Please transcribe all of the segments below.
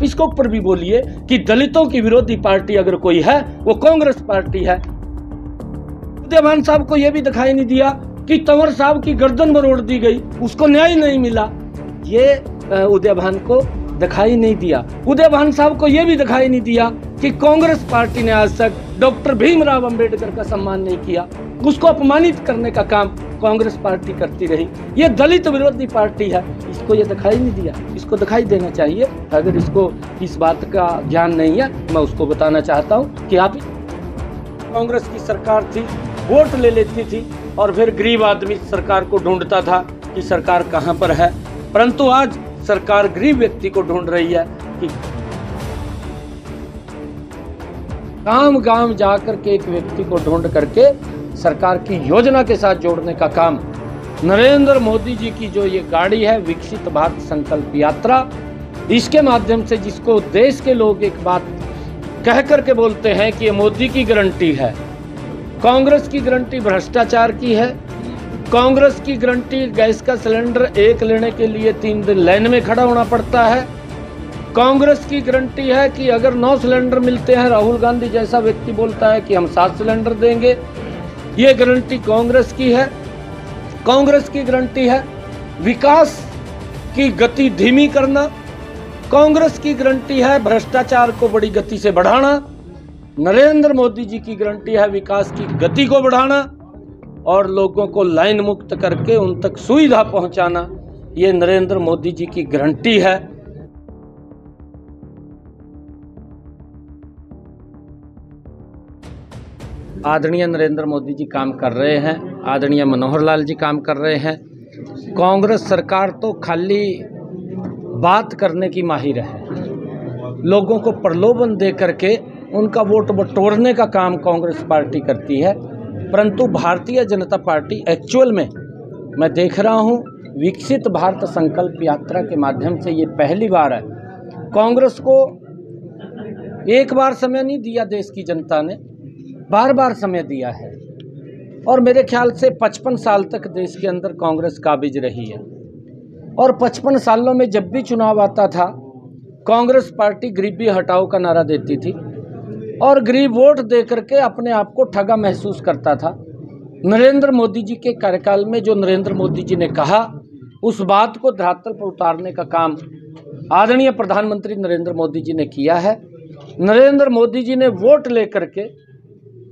इसके ऊपर भी बोलिए कि दलितों की विरोधी पार्टी अगर कोई है वो कांग्रेस पार्टी है। उदयभान साहब को यह भी दिखाई नहीं दिया कि तंवर साहब की गर्दन मरोड़ दी गई, उसको न्याय नहीं मिला। ये उदयभान को दिखाई नहीं दिया। उदयभान साहब को यह भी दिखाई नहीं दिया कि कांग्रेस पार्टी ने आज तक डॉक्टर भीमराव अंबेडकर का सम्मान नहीं किया, उसको अपमानित करने का काम कांग्रेस पार्टी करती रही। ये दलित विरोधी पार्टी है, इसको ये दिखाई नहीं दिया, इसको दिखाई देना चाहिए। अगर इसको इस बात का ज्ञान नहीं है, मैं उसको बताना चाहता हूँ कि आप कांग्रेस की सरकार थी, वोट ले लेती थी और फिर गरीब आदमी सरकार को ढूंढता था कि सरकार कहाँ पर है। परंतु आज सरकार गरीब व्यक्ति को ढूंढ रही है कि गांव गांव जाकर के एक व्यक्ति को ढूंढ करके सरकार की योजना के साथ जोड़ने का काम नरेंद्र मोदी जी की जो ये गाड़ी है विकसित भारत संकल्प यात्रा, इसके माध्यम से जिसको देश के लोग एक बात कह करके बोलते हैं कि ये मोदी की गारंटी है, कांग्रेस की गारंटी भ्रष्टाचार की है, कांग्रेस की गारंटी गैस का सिलेंडर एक लेने के लिए 3 दिन लाइन में खड़ा होना पड़ता है, कांग्रेस की गारंटी है कि अगर 9 सिलेंडर मिलते हैं, राहुल गांधी जैसा व्यक्ति बोलता है कि हम 7 सिलेंडर देंगे, ये गारंटी कांग्रेस की है। कांग्रेस की गारंटी है विकास की गति धीमी करना, कांग्रेस की गारंटी है भ्रष्टाचार को बड़ी गति से बढ़ाना, नरेंद्र मोदी जी की गारंटी है विकास की गति को बढ़ाना और लोगों को लाइन मुक्त करके उन तक सुविधा पहुंचाना। ये नरेंद्र मोदी जी की गारंटी है। आदरणीय नरेंद्र मोदी जी काम कर रहे हैं, आदरणीय मनोहर लाल जी काम कर रहे हैं। कांग्रेस सरकार तो खाली बात करने की माहिर है, लोगों को प्रलोभन दे करके उनका वोट बटोरने का काम कांग्रेस पार्टी करती है। परंतु भारतीय जनता पार्टी एक्चुअल में मैं देख रहा हूँ विकसित भारत संकल्प यात्रा के माध्यम से ये पहली बार है। कांग्रेस को एक बार समय नहीं दिया देश की जनता ने, बार बार समय दिया है और मेरे ख्याल से 55 साल तक देश के अंदर कांग्रेस काबिज रही है और 55 सालों में जब भी चुनाव आता था कांग्रेस पार्टी गरीबी हटाओ का नारा देती थी और गरीब वोट दे करके अपने आप को ठगा महसूस करता था। नरेंद्र मोदी जी के कार्यकाल में जो नरेंद्र मोदी जी ने कहा उस बात को धरातल पर उतारने का काम आदरणीय प्रधानमंत्री नरेंद्र मोदी जी ने किया है। नरेंद्र मोदी जी ने वोट लेकर के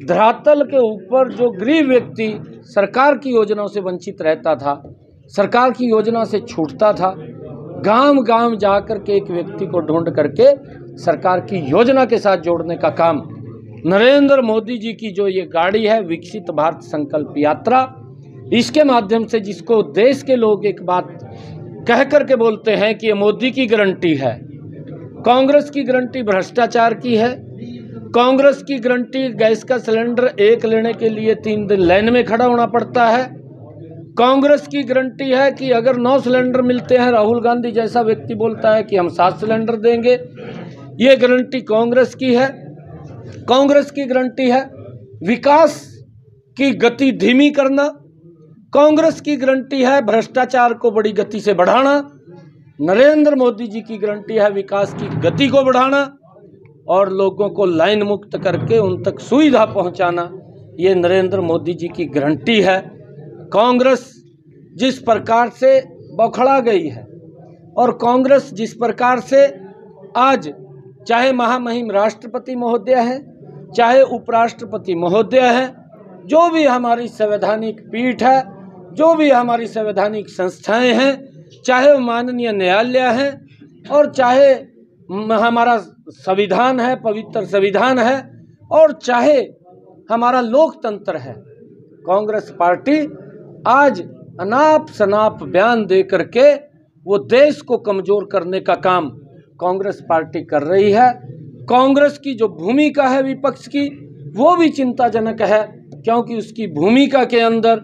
धरातल के ऊपर जो गरीब व्यक्ति सरकार की योजनाओं से वंचित रहता था, सरकार की योजना से छूटता था, गांव गांव जाकर के एक व्यक्ति को ढूंढ करके सरकार की योजना के साथ जोड़ने का काम नरेंद्र मोदी जी की जो ये गाड़ी है विकसित भारत संकल्प यात्रा, इसके माध्यम से जिसको देश के लोग एक बात कह करके बोलते हैं कि ये मोदी की गारंटी है, कांग्रेस की गारंटी भ्रष्टाचार की है, कांग्रेस की गारंटी गैस का सिलेंडर एक लेने के लिए 3 दिन लाइन में खड़ा होना पड़ता है, कांग्रेस की गारंटी है कि अगर 9 सिलेंडर मिलते हैं, राहुल गांधी जैसा व्यक्ति बोलता है कि हम 7 सिलेंडर देंगे, ये गारंटी कांग्रेस की है। कांग्रेस की गारंटी है विकास की गति धीमी करना, कांग्रेस की गारंटी है भ्रष्टाचार को बड़ी गति से बढ़ाना, नरेंद्र मोदी जी की गारंटी है विकास की गति को बढ़ाना और लोगों को लाइन मुक्त करके उन तक सुविधा पहुंचाना। ये नरेंद्र मोदी जी की गारंटी है। कांग्रेस जिस प्रकार से बौखला गई है और कांग्रेस जिस प्रकार से आज चाहे महामहिम राष्ट्रपति महोदय हैं, चाहे उपराष्ट्रपति महोदय हैं, जो भी हमारी संवैधानिक पीठ है, जो भी हमारी संवैधानिक संस्थाएं हैं, चाहे वो माननीय न्यायालय है और चाहे हमारा संविधान है, पवित्र संविधान है और चाहे हमारा लोकतंत्र है, कांग्रेस पार्टी आज अनाप शनाप बयान दे करके वो देश को कमज़ोर करने का काम कांग्रेस पार्टी कर रही है। कांग्रेस की जो भूमिका है विपक्ष की वो भी चिंताजनक है, क्योंकि उसकी भूमिका के अंदर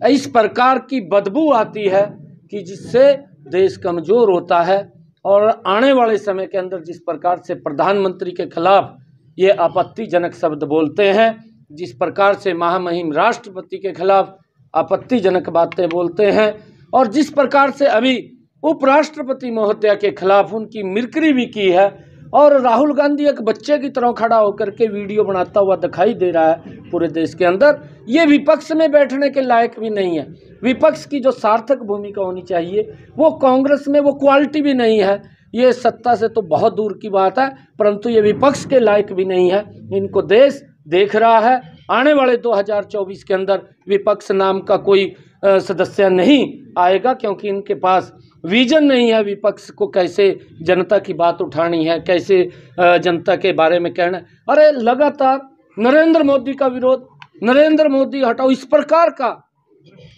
इस प्रकार की बदबू आती है कि जिससे देश कमज़ोर होता है और आने वाले समय के अंदर जिस प्रकार से प्रधानमंत्री के खिलाफ ये आपत्तिजनक शब्द बोलते हैं, जिस प्रकार से महामहिम राष्ट्रपति के खिलाफ आपत्तिजनक बातें बोलते हैं और जिस प्रकार से अभी उपराष्ट्रपति महोदय के खिलाफ उनकी मिरकरी भी की है, और राहुल गांधी एक बच्चे की तरह खड़ा होकर के वीडियो बनाता हुआ दिखाई दे रहा है पूरे देश के अंदर। ये विपक्ष में बैठने के लायक भी नहीं है। विपक्ष की जो सार्थक भूमिका होनी चाहिए वो कांग्रेस में वो क्वालिटी भी नहीं है। ये सत्ता से तो बहुत दूर की बात है, परंतु ये विपक्ष के लायक भी नहीं है। इनको देश देख रहा है। आने वाले 2024 के अंदर विपक्ष नाम का कोई सदस्य नहीं आएगा, क्योंकि इनके पास विजन नहीं है विपक्ष को कैसे जनता की बात उठानी है, कैसे जनता के बारे में कहना है। अरे लगातार नरेंद्र मोदी का विरोध, नरेंद्र मोदी हटाओ, इस प्रकार का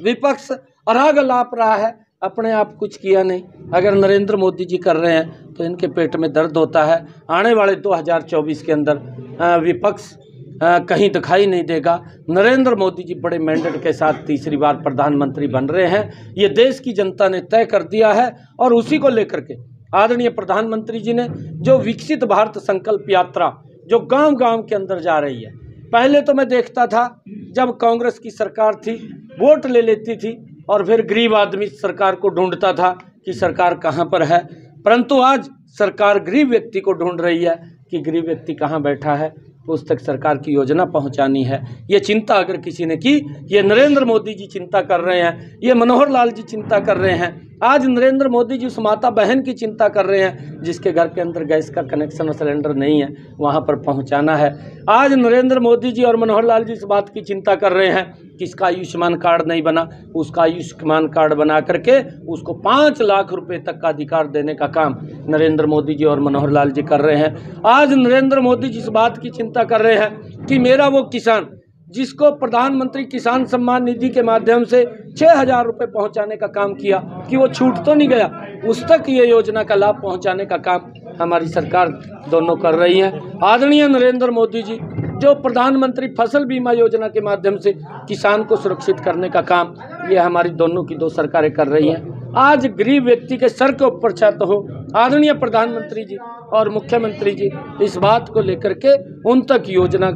विपक्ष अराग लाप रहा है, अपने आप कुछ किया नहीं। अगर नरेंद्र मोदी जी कर रहे हैं तो इनके पेट में दर्द होता है। आने वाले 2024 के अंदर विपक्ष कहीं दिखाई नहीं देगा। नरेंद्र मोदी जी बड़े मैंडेट के साथ तीसरी बार प्रधानमंत्री बन रहे हैं। ये देश की जनता ने तय कर दिया है और उसी को लेकर के आदरणीय प्रधानमंत्री जी ने जो विकसित भारत संकल्प यात्रा जो गांव-गांव के अंदर जा रही है। पहले तो मैं देखता था जब कांग्रेस की सरकार थी, वोट ले लेती थी और फिर गरीब आदमी सरकार को ढूंढता था कि सरकार कहाँ पर है, परंतु आज सरकार गरीब व्यक्ति को ढूंढ रही है कि गरीब व्यक्ति कहाँ बैठा है, उस तक सरकार की योजना पहुंचानी है। ये चिंता अगर किसी ने की, ये नरेंद्र मोदी जी चिंता कर रहे हैं, ये मनोहर लाल जी चिंता कर रहे हैं। आज नरेंद्र मोदी जी उस माता बहन की चिंता कर रहे हैं जिसके घर के अंदर गैस का कनेक्शन और सिलेंडर नहीं है, वहां पर पहुंचाना है। आज नरेंद्र मोदी जी और मनोहर लाल जी इस बात की चिंता कर रहे हैं कि इसका आयुष्मान कार्ड नहीं बना, उसका आयुष्मान कार्ड बना करके उसको 5 लाख रुपए तक का अधिकार देने का काम नरेंद्र मोदी जी और मनोहर लाल जी कर रहे हैं। आज नरेंद्र मोदी जी इस बात की चिंता कर रहे हैं कि मेरा वो किसान जिसको प्रधानमंत्री किसान सम्मान निधि के माध्यम से 6,000 रुपये पहुंचाने का काम किया कि वो छूट तो नहीं गया, उस तक ये योजना का लाभ पहुंचाने का काम हमारी सरकार दोनों कर रही है। आदरणीय नरेंद्र मोदी जी जो प्रधानमंत्री फसल बीमा योजना के माध्यम से किसान को सुरक्षित करने का काम ये हमारी दोनों की दो सरकारें कर रही हैं। आज गरीब व्यक्ति के सर के ऊपर छत हो, आदरणीय प्रधानमंत्री जी और मुख्यमंत्री जी इस बात को लेकर के उन तक योजना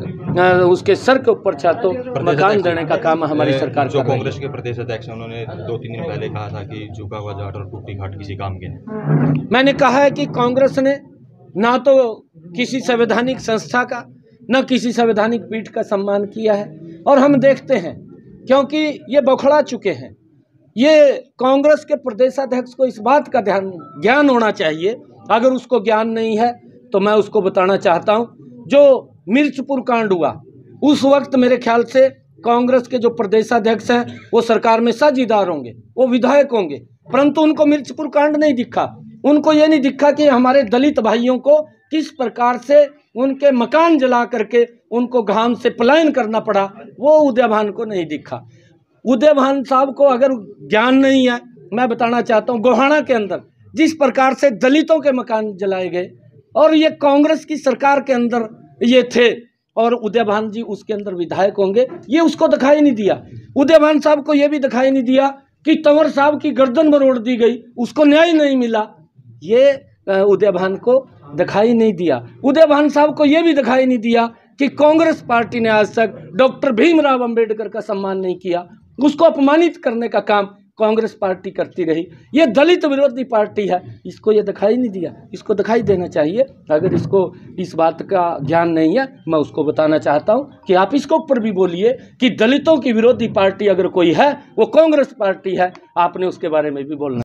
उसके सर के ऊपर छत हो, मकान देने का काम हमारी सरकार जो कांग्रेस के प्रदेश अध्यक्ष उन्होंने 2-3 दिन पहले कहा था कि झुका हुआ जाट और टूटी घाट किसी काम के नहीं। मैंने कहा है कि कांग्रेस ने ना तो किसी संवैधानिक संस्था का न किसी संवैधानिक पीठ का सम्मान किया है, और हम देखते हैं क्योंकि ये बौखला चुके हैं। ये कांग्रेस के प्रदेशाध्यक्ष को इस बात का ज्ञान होना चाहिए। अगर उसको ज्ञान नहीं है तो मैं उसको बताना चाहता हूं, जो मिर्चपुर कांड हुआ उस वक्त मेरे ख्याल से कांग्रेस के जो प्रदेशाध्यक्ष हैं वो सरकार में साझीदार होंगे, वो विधायक होंगे, परंतु उनको मिर्चपुर कांड नहीं दिखा। उनको ये नहीं दिखा कि हमारे दलित भाइयों को किस प्रकार से उनके मकान जला करके उनको घाम से पलायन करना पड़ा, वो उदयभान को नहीं दिखा। उदयभान साहब को अगर ज्ञान नहीं है, मैं बताना चाहता हूँ गोहाना के अंदर जिस प्रकार से दलितों के मकान जलाए गए और ये कांग्रेस की सरकार के अंदर ये थे, और उदयभान जी उसके अंदर विधायक होंगे, ये उसको दिखाई नहीं दिया। उदयभान साहब को ये भी दिखाई नहीं दिया कि तंवर साहब की गर्दन मरोड़ दी गई, उसको न्याय नहीं मिला, ये उदयभान को दिखाई नहीं दिया। उदयभान साहब को ये भी दिखाई नहीं दिया कि कांग्रेस पार्टी ने आज तक डॉक्टर भीमराव अंबेडकर का सम्मान नहीं किया, उसको अपमानित करने का काम कांग्रेस पार्टी करती रही। ये दलित विरोधी पार्टी है, इसको ये दिखाई नहीं दिया, इसको दिखाई देना चाहिए। अगर इसको इस बात का ज्ञान नहीं है, मैं उसको बताना चाहता हूं कि आप इसको ऊपर भी बोलिए कि दलितों की विरोधी पार्टी अगर कोई है वो कांग्रेस पार्टी है, आपने उसके बारे में भी बोलना।